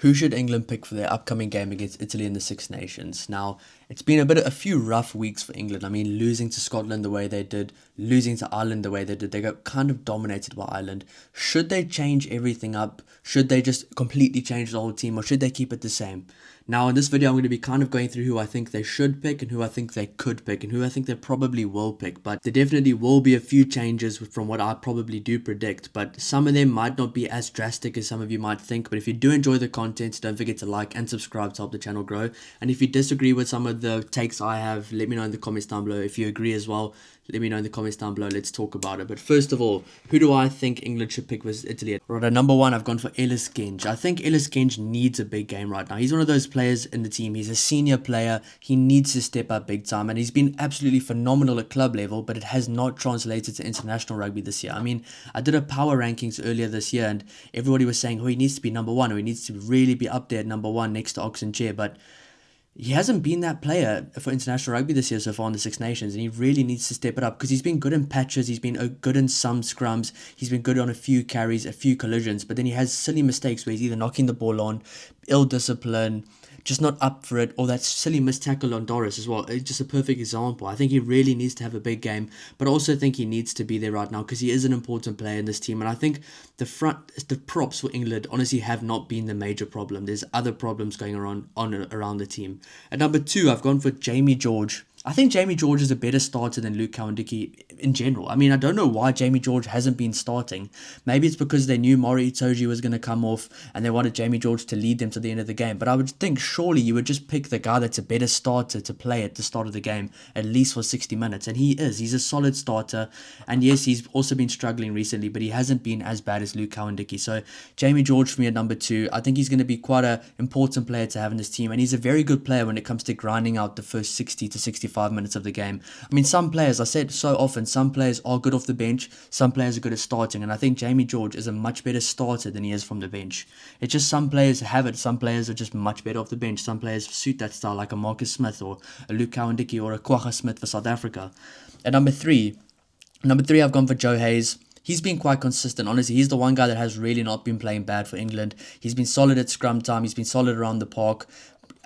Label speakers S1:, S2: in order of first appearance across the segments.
S1: Who should England pick for their upcoming game against Italy in the Six Nations? Now, it's been a few rough weeks for England. I mean, losing to Scotland the way they did, losing to Ireland the way they did, they got kind of dominated by Ireland. Should they change everything up? Should they just completely change the whole team, or should they keep it the same? Now, in this video, I'm going to be kind of going through who I think they should pick and who I think they could pick and who I think they probably will pick. But there definitely will be a few changes from what I probably do predict. But some of them might not be as drastic as some of you might think. But if you do enjoy the content, don't forget to like and subscribe to help the channel grow. And if you disagree with some of the takes I have, let me know in the comments down below. If you agree as well, let me know in the comments down below. Let's talk about it. But first of all, who do I think England should pick versus Italy? Right, at number one, I've gone for Ellis Genge. I think Ellis Genge needs a big game right now. He's one of those players in the team. He's a senior player. He needs to step up big time. And he's been absolutely phenomenal at club level, but it has not translated to international rugby this year. I mean, I did a power rankings earlier this year, and everybody was saying, oh, he needs to be number one, or he needs to really be up there at number one next to Oxen Chair. But he hasn't been that player for international rugby this year so far in the Six Nations, and he really needs to step it up because he's been good in patches, he's been good in some scrums, he's been good on a few carries, a few collisions, but then he has silly mistakes where he's either knocking the ball on, ill discipline, just not up for it, or that silly missed tackle on Doris as well. It's just a perfect example. I think he really needs to have a big game, but I also think he needs to be there right now because he is an important player in this team. And I think the props for England honestly have not been the major problem. There's other problems going around the team. At number two, I've gone for Jamie George. I think Jamie George is a better starter than Luke Cowan-Dickie in general. I mean, I don't know why Jamie George hasn't been starting. Maybe it's because they knew Maury Itoje was going to come off and they wanted Jamie George to lead them to the end of the game. But I would think surely you would just pick the guy that's a better starter to play at the start of the game, at least for 60 minutes. And he is. He's a solid starter. And yes, he's also been struggling recently, but he hasn't been as bad as Luke Cowan-Dickie. So Jamie George for me at number two. I think he's going to be quite an important player to have in this team. And he's a very good player when it comes to grinding out the first 60 to 65 minutes of the game. I mean, some players, I said so often, some players are good off the bench, some players are good at starting, and I think Jamie George is a much better starter than he is from the bench. It's just some players have it, some players are just much better off the bench, some players suit that style, like a Marcus Smith or a Luke Cowan-Dickie or a Kwagga Smith for South Africa. At number three, I've gone for Joe Hayes. He's been quite consistent. Honestly, he's the one guy that has really not been playing bad for England. He's been solid at scrum time. He's been solid around the park.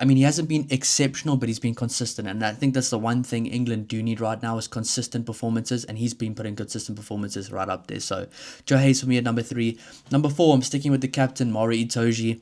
S1: I mean, he hasn't been exceptional, but he's been consistent. And I think that's the one thing England do need right now is consistent performances. And he's been putting consistent performances right up there. So Joe Hayes for me at number three. Number four, I'm sticking with the captain, Maury Itoje.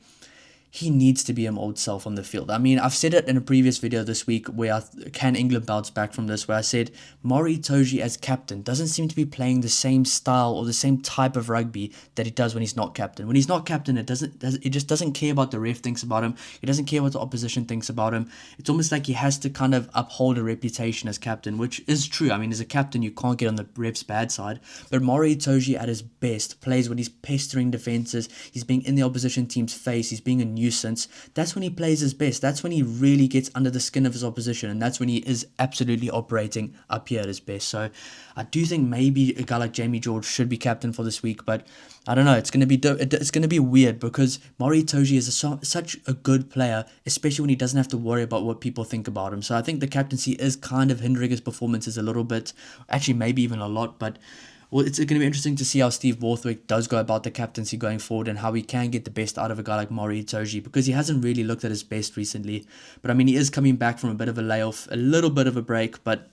S1: He needs to be his old self on the field. I mean, I've said it in a previous video this week where can England bounce back from this, where I said Maury Itoje as captain doesn't seem to be playing the same style or the same type of rugby that he does when he's not captain. When he's not captain, it just doesn't care about the ref thinks about him. He doesn't care what the opposition thinks about him. It's almost like he has to kind of uphold a reputation as captain, which is true. I mean, as a captain, you can't get on the ref's bad side. But Maury Itoje at his best plays when he's pestering defenses, he's being in the opposition team's face, he's being a nuisance. That's when he plays his best. That's when he really gets under the skin of his opposition, and that's when he is absolutely operating up here at his best. So I do think maybe a guy like Jamie George should be captain for this week, but I don't know. It's going to be weird because Maury Itoje is such a good player, especially when he doesn't have to worry about what people think about him. So I think the captaincy is kind of hindering his performances a little bit, actually maybe even a lot, but well, it's going to be interesting to see how Steve Borthwick does go about the captaincy going forward and how he can get the best out of a guy like Maury Itoje, because he hasn't really looked at his best recently. But I mean, he is coming back from a bit of a layoff, a little bit of a break, but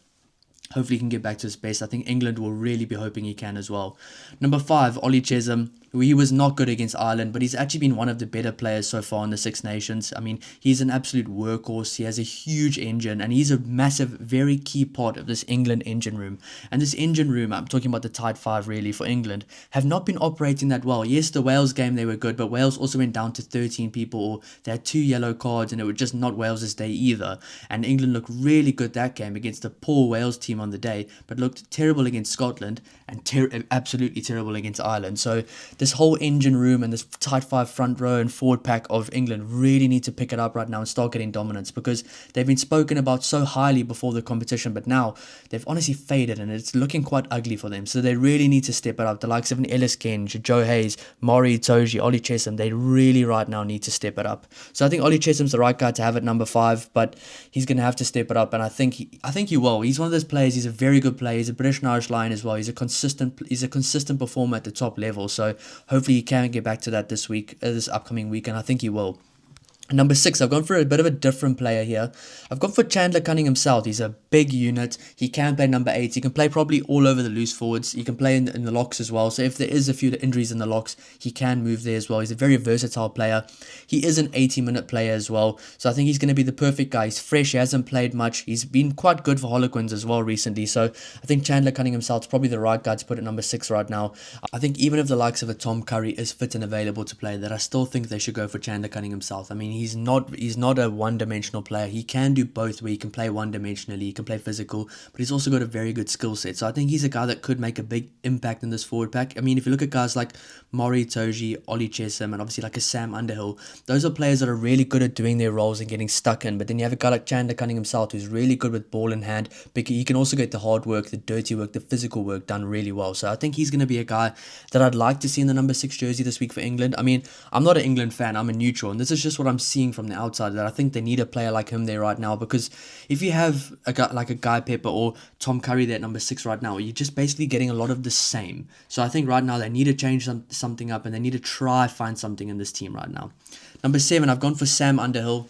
S1: hopefully he can get back to his best. I think England will really be hoping he can as well. Number five, Ollie Chesham. He was not good against Ireland, but he's actually been one of the better players so far in the Six Nations. I mean, he's an absolute workhorse. He has a huge engine, and he's a massive, very key part of this England engine room. And this engine room, I'm talking about the tight five really for England, have not been operating that well. Yes, the Wales game, they were good, but Wales also went down to 13 people, or they had 2 yellow cards, and it was just not Wales's day either. And England looked really good that game against a poor Wales team on the day, but looked terrible against Scotland and absolutely terrible against Ireland. So this whole engine room and this tight five front row and forward pack of England really need to pick it up right now and start getting dominance, because they've been spoken about so highly before the competition, but now they've honestly faded and it's looking quite ugly for them. So they really need to step it up. The likes of an Ellis Genge, Joe Hayes, Maury Itoje, Ollie Chesham, they really right now need to step it up. So I think Ollie Chesham's the right guy to have at number 5, but he's going to have to step it up, and I think he will. He's one of those players. He's a very good player. He's a British and Irish Lion as well. He's a consistent performer at the top level. So hopefully he can get back to that this upcoming week, and I think he will. Number 6, I've gone for a bit of a different player here. I've gone for Chandler Cunningham South. He's a big unit. He can play number 8. He can play probably all over the loose forwards. He can play in the locks as well. So if there is a few injuries in the locks, he can move there as well. He's a very versatile player. He is an 80-minute player as well. So I think he's going to be the perfect guy. He's fresh. He hasn't played much. He's been quite good for Harlequins as well recently. So I think Chandler Cunningham South's probably the right guy to put at number 6 right now. I think even if the likes of a Tom Curry is fit and available to play, that I still think they should go for Chandler Cunningham South. I mean, he's not a one-dimensional player. He can do both, where he can play one-dimensionally, he can play physical, but he's also got a very good skill set. So I think he's a guy that could make a big impact in this forward pack. I mean, if you look at guys like Maury Toji, Ollie Chesham, and obviously like a Sam Underhill, those are players that are really good at doing their roles and getting stuck in. But then you have a guy like Chandler Cunningham South, who's really good with ball in hand, but he can also get the hard work, the dirty work, the physical work done really well. So I think he's going to be a guy that I'd like to see in the number 6 jersey this week for England. I mean, I'm not an England fan, I'm a neutral, and this is just what I'm seeing from the outside, that I think they need a player like him there right now, because if you have a guy like a Guy Pepper or Tom Curry there at number 6 right now, you're just basically getting a lot of the same. So I think right now they need to change something up, and they need to try find something in this team right now. Number 7, I've gone for Sam Underhill.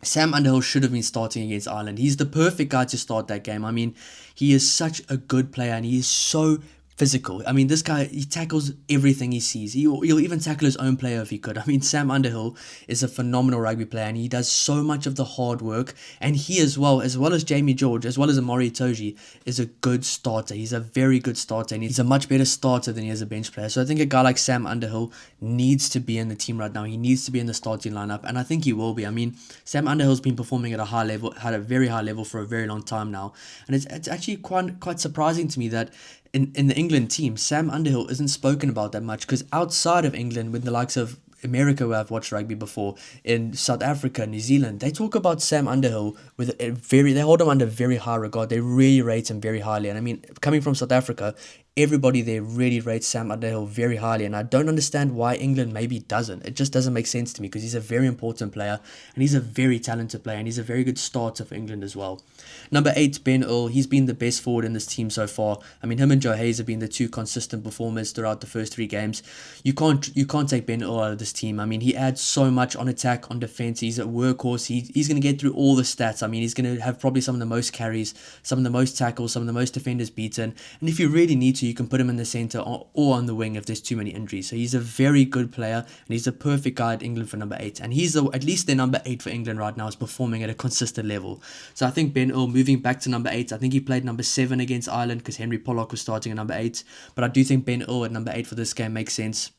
S1: Sam Underhill should have been starting against Ireland. He's the perfect guy to start that game. I mean, he is such a good player, and he is so physical. I mean, this guy, he tackles everything he sees. He'll even tackle his own player if he could. I mean, Sam Underhill is a phenomenal rugby player, and he does so much of the hard work. And he as well as Jamie George, as well as Amori Toji, is a good starter. He's a very good starter, and he's a much better starter than he is a bench player. So I think a guy like Sam Underhill needs to be in the team right now. He needs to be in the starting lineup, and I think he will be. I mean, Sam Underhill's been performing at a high level, had a very high level for a very long time now. And it's actually quite surprising to me that in the England team, Sam Underhill isn't spoken about that much, because outside of England, with the likes of America, where I've watched rugby before, in South Africa, New Zealand, they talk about Sam Underhill with they hold him under very high regard. They really rate him very highly. And I mean, coming from South Africa, everybody there really rates Sam Underhill very highly, and I don't understand why England maybe doesn't. It just doesn't make sense to me, because he's a very important player, and he's a very talented player, and he's a very good starter for England as well. Number 8, Ben Earl. He's been the best forward in this team so far. I mean, him and Joe Hayes have been the two consistent performers throughout the first 3 games. You can't take Ben Earl out of this team. I mean, he adds so much on attack, on defense. He's a workhorse. He's going to get through all the stats. I mean, he's going to have probably some of the most carries, some of the most tackles, some of the most defenders beaten. And if you really need to, you can put him in the centre or on the wing if there's too many injuries. So he's a very good player, and he's the perfect guy at England for number 8. And he's at least their number 8 for England right now, is performing at a consistent level. So I think Ben Earl moving back to number 8. I think he played number 7 against Ireland because Henry Pollock was starting at number 8. But I do think Ben Earl at number 8 for this game makes sense.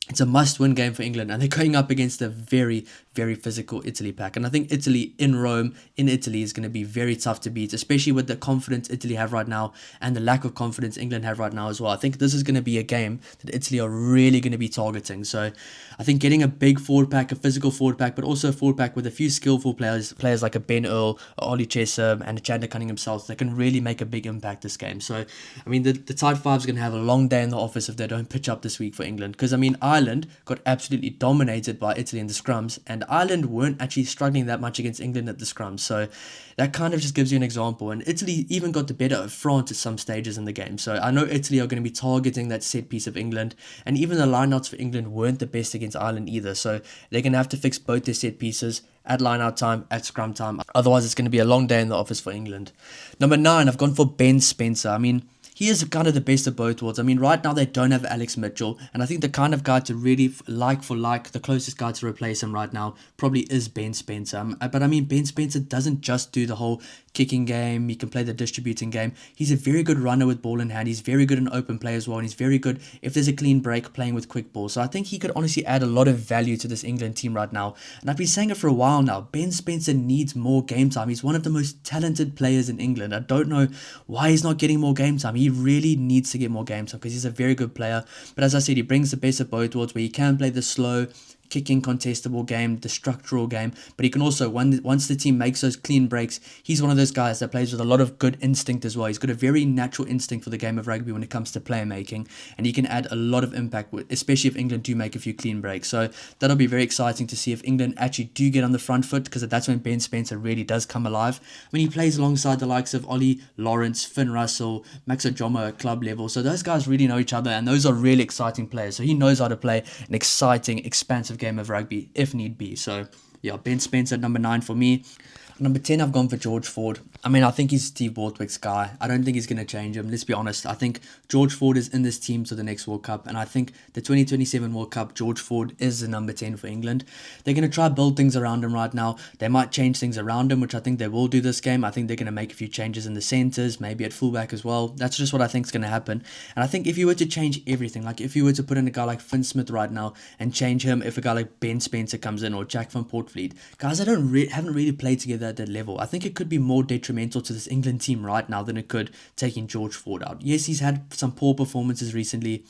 S1: It's a must-win game for England, and they're going up against a very, very physical Italy pack. And I think Italy in Rome, in Italy, is going to be very tough to beat, especially with the confidence Italy have right now and the lack of confidence England have right now as well. I think this is going to be a game that Italy are really going to be targeting. So I think getting a big forward pack, a physical forward pack, but also a forward pack with a few skillful players like a Ben Earl, a Ollie Chesham, and a Chandler Cunningham South, that can really make a big impact this game. So, I mean, the Tide 5 is going to have a long day in the office if they don't pitch up this week for England. Because, I mean, Ireland got absolutely dominated by Italy in the scrums, and Ireland weren't actually struggling that much against England at the scrums. So that kind of just gives you an example. And Italy even got the better of France at some stages in the game. So I know Italy are going to be targeting that set piece of England, and even the lineouts for England weren't the best against Ireland either. So they're going to have to fix both their set pieces at lineout time, at scrum time. Otherwise, it's going to be a long day in the office for England. Number 9, I've gone for Ben Spencer. I mean, he is kind of the best of both worlds. I mean, right now they don't have Alex Mitchell, and I think the kind of guy to really like for like, the closest guy to replace him right now probably is Ben Spencer. But I mean, Ben Spencer doesn't just do the whole kicking game, he can play the distributing game. He's a very good runner with ball in hand. He's very good in open play as well, and he's very good if there's a clean break playing with quick ball. So I think he could honestly add a lot of value to this England team right now. And I've been saying it for a while now, Ben Spencer needs more game time. He's one of the most talented players in England. I don't know why he's not getting more game time. He really needs to get more game time because he's a very good player. But as I said, he brings the best of both worlds, where he can play the slow, kicking, contestable game, the structural game, but he can also, once the team makes those clean breaks, he's one of those guys that plays with a lot of good instinct as well. He's got a very natural instinct for the game of rugby when it comes to playmaking, and he can add a lot of impact, especially if England do make a few clean breaks. So that'll be very exciting to see if England actually do get on the front foot, because that's when Ben Spencer really does come alive. When he plays alongside the likes of Ollie Lawrence, Finn Russell, Max Ojomo at club level, so those guys really know each other, and those are really exciting players. So he knows how to play an exciting, expansive game of rugby if need be. So Yeah, Ben Spence at number 9 for me. Number 10, I've gone for George Ford. I mean, I think he's Steve Borthwick's guy. I don't think he's going to change him. Let's be honest. I think George Ford is in this team to the next World Cup. And I think the 2027 World Cup, George Ford is the number 10 for England. They're going to try build things around him right now. They might change things around him, which I think they will do this game. I think they're going to make a few changes in the centres, maybe at fullback as well. That's just what I think is going to happen. And I think if you were to change everything, like if you were to put in a guy like Finn Smith right now and change him if a guy like Ben Spencer comes in or Jack van Portfleet, guys that haven't really played together at that level, I think it could be more detrimental to this England team right now than it could taking George Ford out. Yes, he's had some poor performances recently,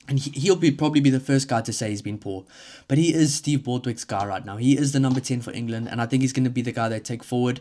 S1: and he'll probably be the first guy to say he's been poor. But he is Steve Borthwick's guy right now. He is the number 10 for England, and I think he's going to be the guy they take forward.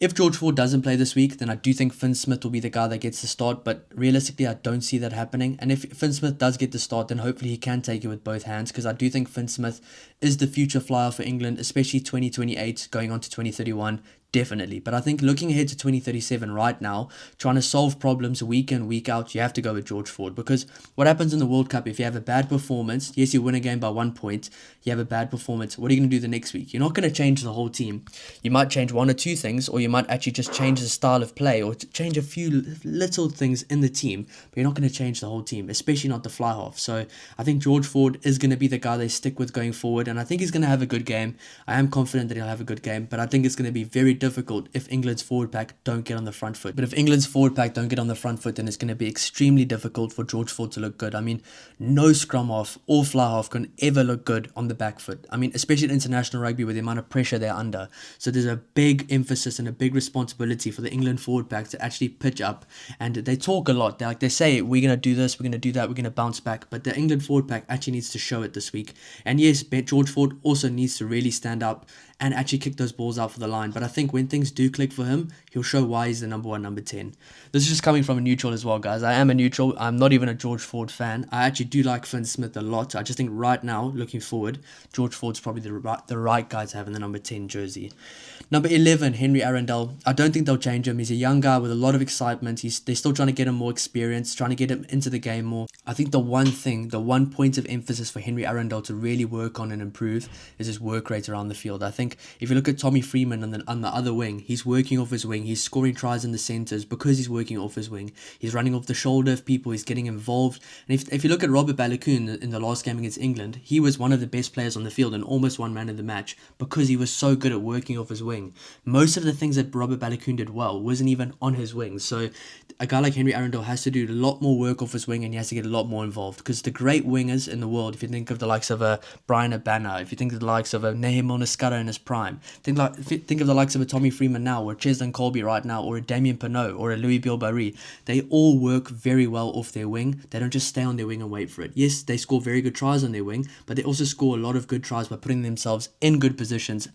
S1: If George Ford doesn't play this week, then I do think Finn Smith will be the guy that gets the start, but realistically, I don't see that happening. And if Finn Smith does get the start, then hopefully he can take it with both hands, because I do think Finn Smith is the future flyer for England, especially 2028 going on to 2031. Definitely. But I think looking ahead to 2037 right now, trying to solve problems week in, week out, you have to go with George Ford. Because what happens in the World Cup, if you have a bad performance, yes, you win a game by 1 point, you have a bad performance, what are you going to do the next week? You're not going to change the whole team. You might change one or two things, or you might actually just change the style of play, or change a few little things in the team, but you're not going to change the whole team, especially not the fly half. So I think George Ford is going to be the guy they stick with going forward, and I think he's going to have a good game. I am confident that he'll have a good game, but I think it's going to be very difficult if England's forward pack don't get on the front foot. But if England's forward pack don't get on the front foot, then it's going to be extremely difficult for George Ford to look good. I mean, no scrum half or fly half can ever look good on the back foot. I mean, especially in international rugby with the amount of pressure they're under. So there's a big emphasis and a big responsibility for the England forward pack to actually pitch up. And they talk a lot. They say, we're going to do this, we're going to do that, we're going to bounce back. But the England forward pack actually needs to show it this week. And yes, George Ford also needs to really stand up and actually kick those balls out for the line. But I think when things do click for him, he'll show why he's the number 1, number 10. This is just coming from a neutral as well, guys. I am a neutral. I'm not even a George Ford fan. I actually do like Finn Smith a lot. I just think right now, looking forward, George Ford's probably the right guy to have in the number 10 jersey. Number 11, Henry Arundel. I don't think they'll change him. He's a young guy with a lot of excitement. They're still trying to get him more experience, trying to get him into the game more. I think the one point of emphasis for Henry Arundel to really work on and improve is his work rate around the field. I think if you look at Tommy Freeman on the other wing, he's working off his wing. He's scoring tries in the centres because he's working off his wing. He's running off the shoulder of people. He's getting involved. And if you look at Robert Balogun in the last game against England, he was one of the best players on the field and almost won man of the match because he was so good at working off his wing. Most of the things that Robert Balogun did well wasn't even on his wing. So a guy like Henry Arundel has to do a lot more work off his wing, and he has to get a lot more involved, because the great wingers in the world, if you think of the likes of a Brian Abana, if you think of the likes of a Nehemiah Oniscara in his prime, think of the likes of a Tommy Freeman now, or Cheslin Colby right now, or a Damien Penaud, or a Louis Bilbari, they all work very well off their wing. They don't just stay on their wing and wait for it. Yes, they score very good tries on their wing, but they also score a lot of good tries by putting themselves in good positions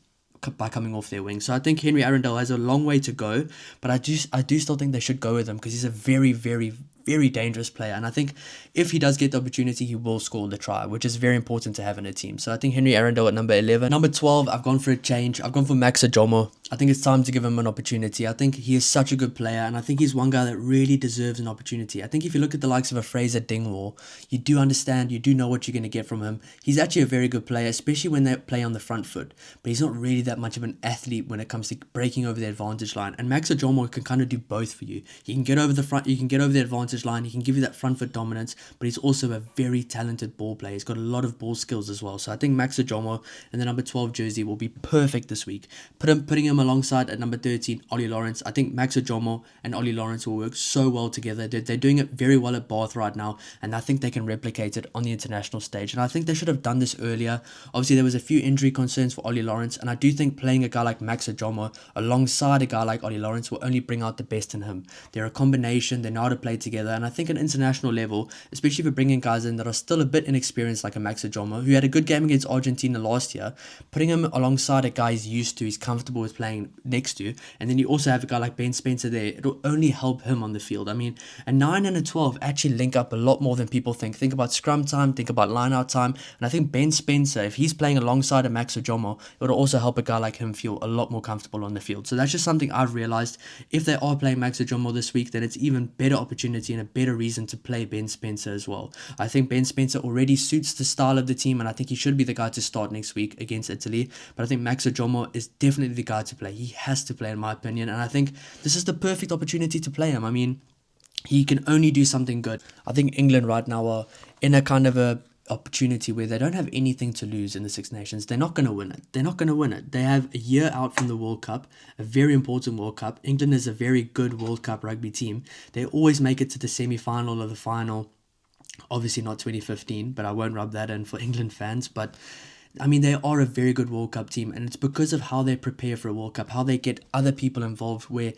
S1: by coming off their wing. So I think Henry Arundel has a long way to go, but I do still think they should go with him, because he's a very, very, very dangerous player, and I think if he does get the opportunity, he will score the try, which is very important to have in a team. So I think Henry Arundel at number 11. Number 12, I've gone for a change. I've gone for Max Ajomo. I think it's time to give him an opportunity. I think he is such a good player, and I think he's one guy that really deserves an opportunity. I think if you look at the likes of a Fraser Dingwall, you do understand, you do know what you're going to get from him. He's actually a very good player, especially when they play on the front foot, but he's not really that much of an athlete when it comes to breaking over the advantage line. And Max Ajomo can kind of do both for you. He can get over the front, you can get over the advantage line, he can give you that front foot dominance, but he's also a very talented ball player. He's got a lot of ball skills as well. So I think Max Ajomo in the number 12 jersey will be perfect this week. Putting him alongside at number 13, Ollie Lawrence. I think Max Ajomo and Ollie Lawrence will work so well together. They're doing it very well at Bath right now, and I think they can replicate it on the international stage. And I think they should have done this earlier. Obviously, there was a few injury concerns for Ollie Lawrence, and I do think playing a guy like Max Ajomo alongside a guy like Ollie Lawrence will only bring out the best in him. They're a combination. They know how to play together, and I think an international level, especially if you're bringing guys in that are still a bit inexperienced like a Max Ajomo, who had a good game against Argentina last year, putting him alongside a guy he's used to, he's comfortable with playing playing next to, and then you also have a guy like Ben Spencer there, it'll only help him on the field. I mean, a 9 and a 12 actually link up a lot more than people think. Think about scrum time, think about line-out time, and I think Ben Spencer, if he's playing alongside a Max Ojomo, it'll also help a guy like him feel a lot more comfortable on the field. So that's just something I've realized. If they are playing Max Ojomo this week, then it's even better opportunity and a better reason to play Ben Spencer as well. I think Ben Spencer already suits the style of the team, and I think he should be the guy to start next week against Italy. But I think Max Ojomo is definitely the guy to play. He has to play, in my opinion, and I think this is the perfect opportunity to play him. I mean, he can only do something good. I think England right now are in a kind of a opportunity where they don't have anything to lose in the Six Nations. They're not going to win it. They're not going to win it. They have a year out from the World Cup, a very important World Cup. England is a very good World Cup rugby team. They always make it to the semi-final or the final. Obviously not 2015, but I won't rub that in for England fans. But I mean, they are a very good World Cup team, and it's because of how they prepare for a World Cup, how they get other people involved, where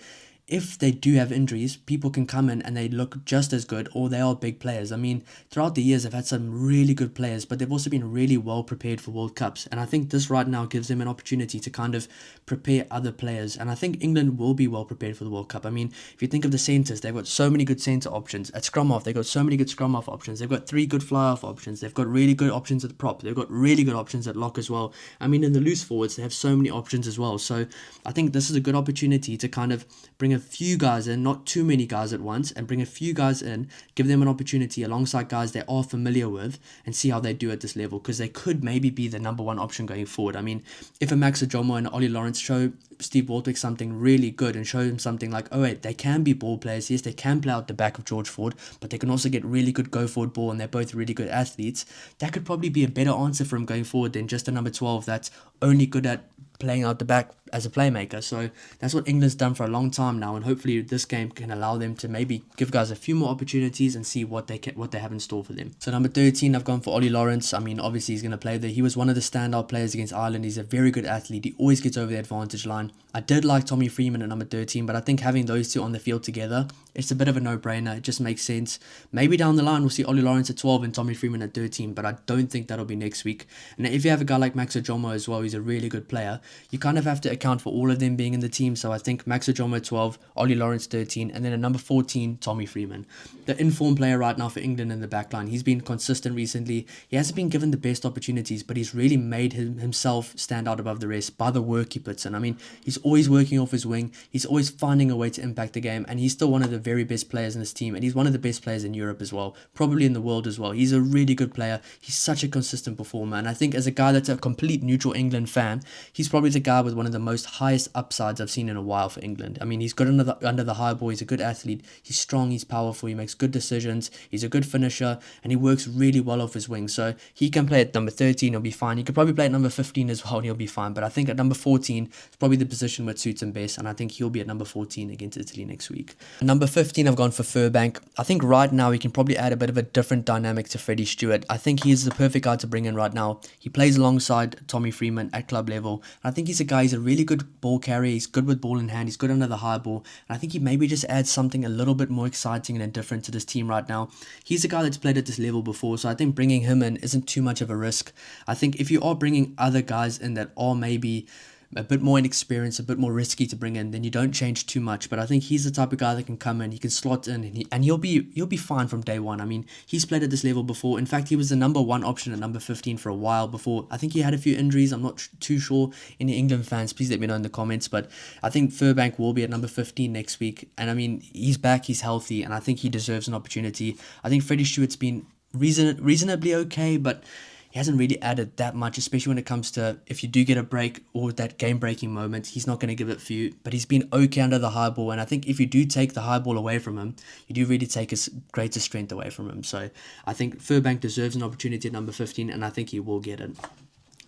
S1: if they do have injuries, people can come in and they look just as good, or they are big players. I mean, throughout the years, they've had some really good players, but they've also been really well prepared for World Cups. And I think this right now gives them an opportunity to kind of prepare other players. And I think England will be well prepared for the World Cup. I mean, if you think of the centres, they've got so many good centre options. At scrum half, they've got so many good scrum half options. They've got 3 good fly half options. They've got really good options at the prop. They've got really good options at lock as well. I mean, in the loose forwards, they have so many options as well. So I think this is a good opportunity to kind of bring a few guys in, not too many guys at once, and bring a few guys in, give them an opportunity alongside guys they are familiar with, and see how they do at this level, because they could maybe be the number one option going forward. I mean, if a Max Ojomo and Ollie Lawrence show Steve Borthwick something really good and show him something like, oh wait, they can be ball players, yes, they can play out the back of George Ford, but they can also get really good go forward ball, and they're both really good athletes, that could probably be a better answer for him going forward than just a number 12 that's only good at playing out the back as a playmaker. So that's what England's done for a long time now, and hopefully this game can allow them to maybe give guys a few more opportunities and see what they have in store for them. So number 13, I've gone for Ollie Lawrence. I mean, obviously he's going to play there. He was one of the standout players against Ireland. He's a very good athlete. He always gets over the advantage line. I did like Tommy Freeman at number 13, but I think having those two on the field together, it's a bit of a no-brainer. It just makes sense. Maybe down the line we'll see Ollie Lawrence at 12 and Tommy Freeman at 13, but I don't think that'll be next week. And if you have a guy like Max Ojomo as well, he's a really good player, you kind of have to account for all of them being in the team. So I think Max Ojomo at 12, Ollie Lawrence 13, and then at number 14, Tommy Freeman. The informed player right now for England in the backline. He's been consistent recently. He hasn't been given the best opportunities, but he's really made himself stand out above the rest by the work he puts in. I mean, he's always working off his wing. He's always finding a way to impact the game, and he's still one of the very best players in this team, and he's one of the best players in Europe as well, probably in the world as well. He's a really good player. He's such a consistent performer, and I think as a guy that's a complete neutral England fan, he's probably the guy with one of the most highest upsides I've seen in a while for England. I mean, he's good under the high ball. He's a good athlete. He's strong. He's powerful. He makes good decisions. He's a good finisher, and he works really well off his wing. So he can play at number 13. He'll be fine. He could probably play at number 15 as well, and he'll be fine. But I think at number 14 is probably the position where it suits him best, and I think he'll be at number 14 against Italy next week. Number 15, I've gone for Furbank. I think right now he can probably add a bit of a different dynamic to Freddie Stewart. I think he's the perfect guy to bring in right now. He plays alongside Tommy Freeman at club level. I think he's a guy, he's a really good ball carrier. He's good with ball in hand. He's good under the high ball. And I think he maybe just adds something a little bit more exciting and different to this team right now. He's a guy that's played at this level before, so I think bringing him in isn't too much of a risk. I think if you are bringing other guys in that are maybe a bit more inexperienced, a bit more risky to bring in, then you don't change too much. But I think he's the type of guy that can come in, he can slot in, and he'll be fine from day one. I mean, he's played at this level before. In fact, he was the number 1 option at number 15 for a while before. I think he had a few injuries. I'm not too sure. Any England fans, please let me know in the comments. But I think Furbank will be at number 15 next week. And I mean, he's back, he's healthy, and I think he deserves an opportunity. I think Freddie Stewart's been reasonably okay, but he hasn't really added that much, especially when it comes to if you do get a break or that game-breaking moment, he's not going to give it for you. But he's been okay under the high ball, and I think if you do take the high ball away from him, you do really take his greatest strength away from him. So I think Furbank deserves an opportunity at number 15, and I think he will get it.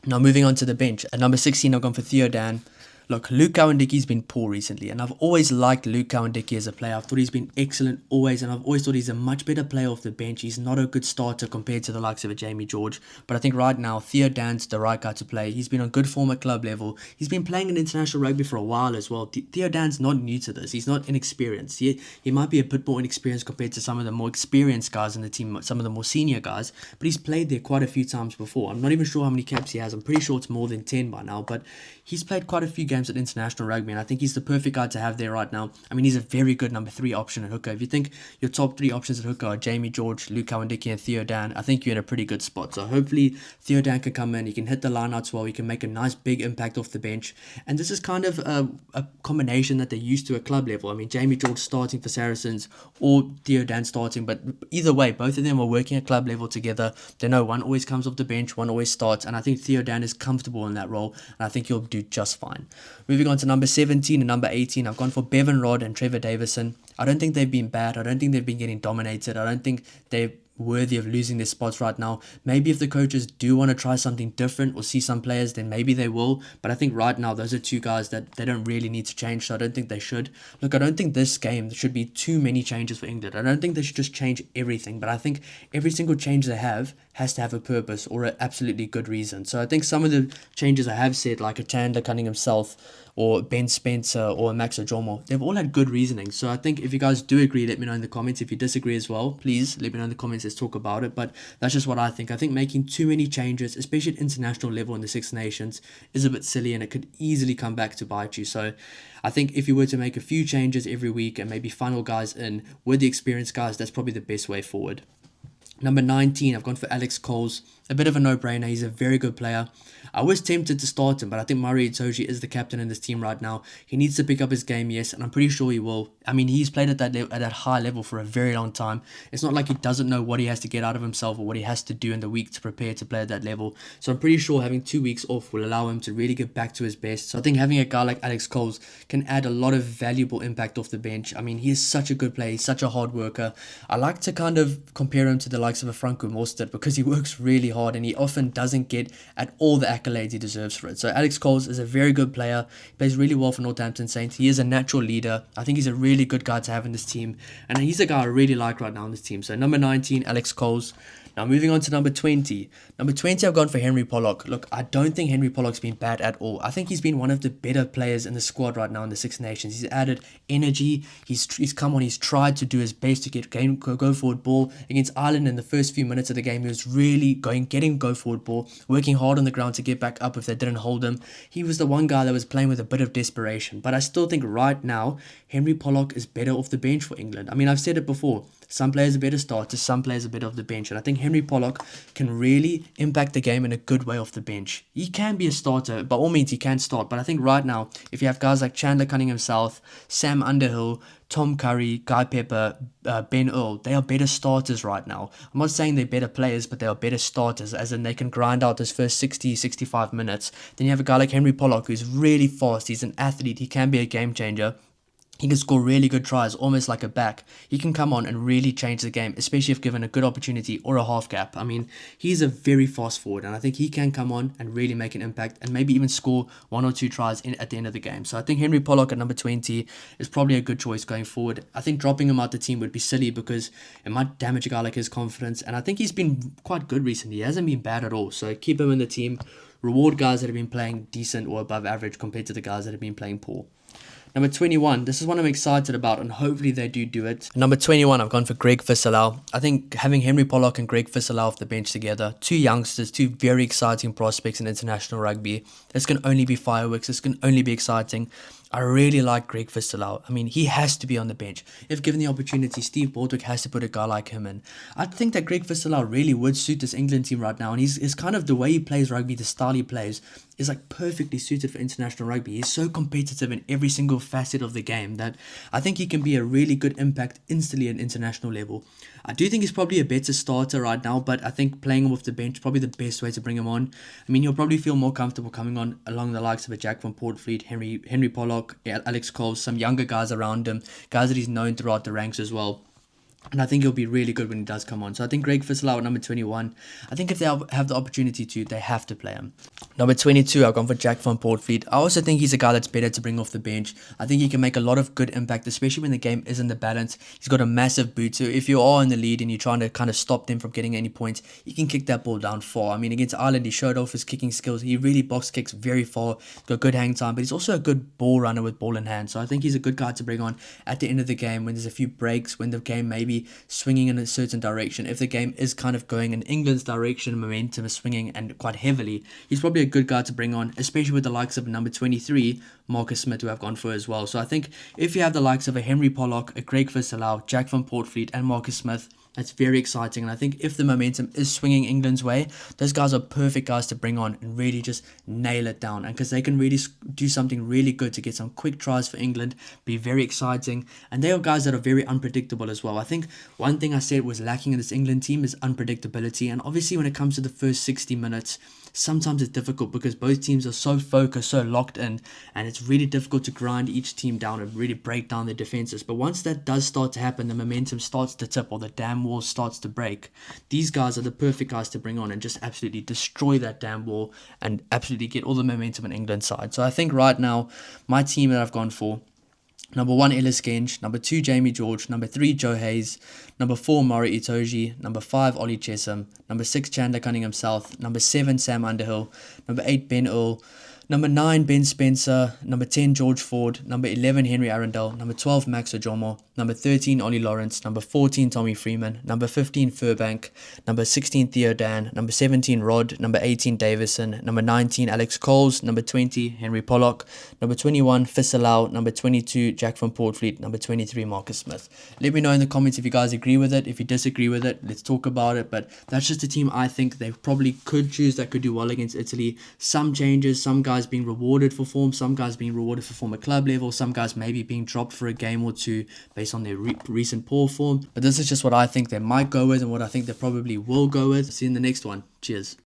S1: Now moving on to the bench. At number 16, I've gone for Theo Dan. Look, Luke Cowan-Dickey's been poor recently, and I've always liked Luke Cowan-Dickey as a player. I've thought he's been excellent always, and I've always thought he's a much better player off the bench. He's not a good starter compared to the likes of a Jamie George, but I think right now Theo Dan's the right guy to play. He's been on good form at club level. He's been playing in international rugby for a while as well. Theo Dan's not new to this. He's not inexperienced. He might be a bit more inexperienced compared to some of the more experienced guys in the team, some of the more senior guys, but he's played there quite a few times before. I'm not even sure how many caps he has. I'm pretty sure it's more than 10 by now, but he's played quite a few games games at international rugby, and I think he's the perfect guy to have there right now. I mean, he's a very good number 3 option at hooker. If you think your top 3 options at hooker are Jamie George, Luke Cowan-Dickie, and Theo Dan, I think you're in a pretty good spot. So hopefully Theo Dan can come in, he can hit the lineouts well, he can make a nice big impact off the bench, and this is kind of a combination that they're used to at club level. I mean, Jamie George starting for Saracens or Theo Dan starting, but either way, both of them are working at club level together. They know one always comes off the bench, one always starts, and I think Theo Dan is comfortable in that role, and I think he'll do just fine. Moving on to number 17 and number 18, I've gone for Bevan Rodd and Trevor Davison. I don't think they've been bad. I don't think they've been getting dominated. I don't think they're worthy of losing their spots right now. Maybe if the coaches do want to try something different or see some players, then maybe they will. But I think right now, those are 2 guys that they don't really need to change, so I don't think they should. Look, I don't think this game should be too many changes for England. I don't think they should just change everything, but I think every single change they have has to have a purpose or an absolutely good reason. So I think some of the changes I have said, like a Chandler Cunningham himself, or Ben Spencer, or Max Ojomo, they've all had good reasoning. So I think if you guys do agree, let me know in the comments. If you disagree as well, please let me know in the comments. Let's talk about it. But that's just what I think. I think making too many changes, especially at international level in the Six Nations, is a bit silly, and it could easily come back to bite you. So I think if you were to make a few changes every week and maybe funnel guys in with the experienced guys, that's probably the best way forward. Number 19, I've gone for Alex Coles. A bit of a no-brainer. He's a very good player. I was tempted to start him, but I think Murray Itoje is the captain in this team right now. He needs to pick up his game, yes, and I'm pretty sure he will. I mean, he's played at that high level for a very long time. It's not like he doesn't know what he has to get out of himself or what he has to do in the week to prepare to play at that level. So I'm pretty sure having 2 weeks off will allow him to really get back to his best. So I think having a guy like Alex Coles can add a lot of valuable impact off the bench. I mean, he is such a good player. He's such a hard worker. I like to kind of compare him to the likes of a Franco Mostert because he works really hard and he often doesn't get at all the accolades he deserves for it. So Alex Coles is a very good player. He plays really well for Northampton Saints. He is a natural leader. I think he's a really good guy to have in this team, and he's a guy I really like right now in this team. So number 19, Alex Coles. Now moving on to number 20. Number 20, I've gone for Henry Pollock. Look, I don't think Henry Pollock's been bad at all. I think he's been one of the better players in the squad right now in the Six Nations. He's added energy. He's come on. He's tried to do his best to get go forward ball against Ireland in the first few minutes of the game. He was really getting go forward ball, working hard on the ground to get back up if they didn't hold him. He was the one guy that was playing with a bit of desperation. But I still think right now Henry Pollock is better off the bench for England. I mean, I've said it before. Some players are better starters, some players are better off the bench. And I think Henry Pollock can really impact the game in a good way off the bench. He can be a starter. By all means, he can start. But I think right now, if you have guys like Chandler Cunningham South, Sam Underhill, Tom Curry, Guy Pepper, Ben Earl, they are better starters right now. I'm not saying they're better players, but they are better starters, as in they can grind out those first 60, 65 minutes. Then you have a guy like Henry Pollock, who's really fast. He's an athlete. He can be a game changer. He can score really good tries, almost like a back. He can come on and really change the game, especially if given a good opportunity or a half gap. I mean, he's a very fast forward, and I think he can come on and really make an impact and maybe even score 1 or 2 tries at the end of the game. So I think Henry Pollock at number 20 is probably a good choice going forward. I think dropping him out the team would be silly because it might damage a guy like his confidence, and I think he's been quite good recently. He hasn't been bad at all, so keep him in the team. Reward guys that have been playing decent or above average compared to the guys that have been playing poor. Number 21, this is one I'm excited about, and hopefully they do it. Number 21, I've gone for Greg Visselau. I think having Henry Pollock and Greg Visselau off the bench together, 2 youngsters, 2 very exciting prospects in international rugby. This can only be fireworks. This can only be exciting. I really like Greg Visselau. I mean, he has to be on the bench. If given the opportunity, Steve Bortwick has to put a guy like him in. I think that Greg Visselau really would suit this England team right now. And he's kind of the way he plays rugby, the style he plays, is like perfectly suited for international rugby. He's so competitive in every single facet of the game that I think he can be a really good impact instantly at international level. I do think he's probably a better starter right now, but I think playing him off the bench is probably the best way to bring him on. I mean, he'll probably feel more comfortable coming on along the likes of a Jack van Portfleet, Henry Pollock, Alex Coles, some younger guys around him, guys that he's known throughout the ranks as well. And I think he'll be really good when he does come on. So I think Greg Visselau at number 21. I think if they have the opportunity to, they have to play him. Number 22, I've gone for Jack van Portfleet. I also think he's a guy that's better to bring off the bench. I think he can make a lot of good impact, especially when the game isn't the balance. He's got a massive boot. So if you are in the lead and you're trying to kind of stop them from getting any points, you can kick that ball down far. I mean, against Ireland, he showed off his kicking skills. He really box kicks very far. He's got good hang time, but he's also a good ball runner with ball in hand. So I think he's a good guy to bring on at the end of the game when there's a few breaks, when the game maybe maybe swinging in a certain direction, if the game is kind of going in England's direction, momentum is swinging and quite heavily, he's probably a good guy to bring on, especially with the likes of number 23, Marcus Smith, who I've gone for as well. So I think if you have the likes of a Henry Pollock, a Greg Visselau, Jack van Portfleet, and Marcus Smith, that's very exciting. And I think if the momentum is swinging England's way, those guys are perfect guys to bring on and really just nail it down. And because they can really do something really good to get some quick tries for England, be very exciting. And they are guys that are very unpredictable as well. I think one thing I said was lacking in this England team is unpredictability. And obviously when it comes to the first 60 minutes, sometimes it's difficult because both teams are so focused, so locked in, and it's really difficult to grind each team down and really break down their defenses. But once that does start to happen, the momentum starts to tip or the damn wall starts to break. These guys are the perfect guys to bring on and just absolutely destroy that damn wall and absolutely get all the momentum on England's side. So I think right now, my team that I've gone for: number 1, Ellis Genge. Number 2, Jamie George. Number 3, Joe Hayes. Number 4, Murray Itoje. Number 5, Ollie Chesham. Number 6, Chandler Cunningham South. Number 7, Sam Underhill. Number 8, Ben Earl. Number 9, Ben Spencer. Number 10, George Ford. Number 11, Henry Arundel. Number 12, Max Ojomo. Number 13, Ollie Lawrence. Number 14, Tommy Freeman. Number 15, Furbank. Number 16, Theo Dan. Number 17, Rod. Number 18, Davison. Number 19, Alex Coles. Number 20, Henry Pollock. Number 21, Visselau. Number 22, Jack van Portfleet. Number 23, Marcus Smith. Let me know in the comments if you guys agree with it. If you disagree with it, let's talk about it. But that's just a team I think they probably could choose that could do well against Italy. Some changes, some guys being rewarded for form, some guys being rewarded for form at club level, some guys maybe being dropped for a game or two based on their recent poor form. But this is just what I think they might go with and what I think they probably will go with. See you in the next one. Cheers.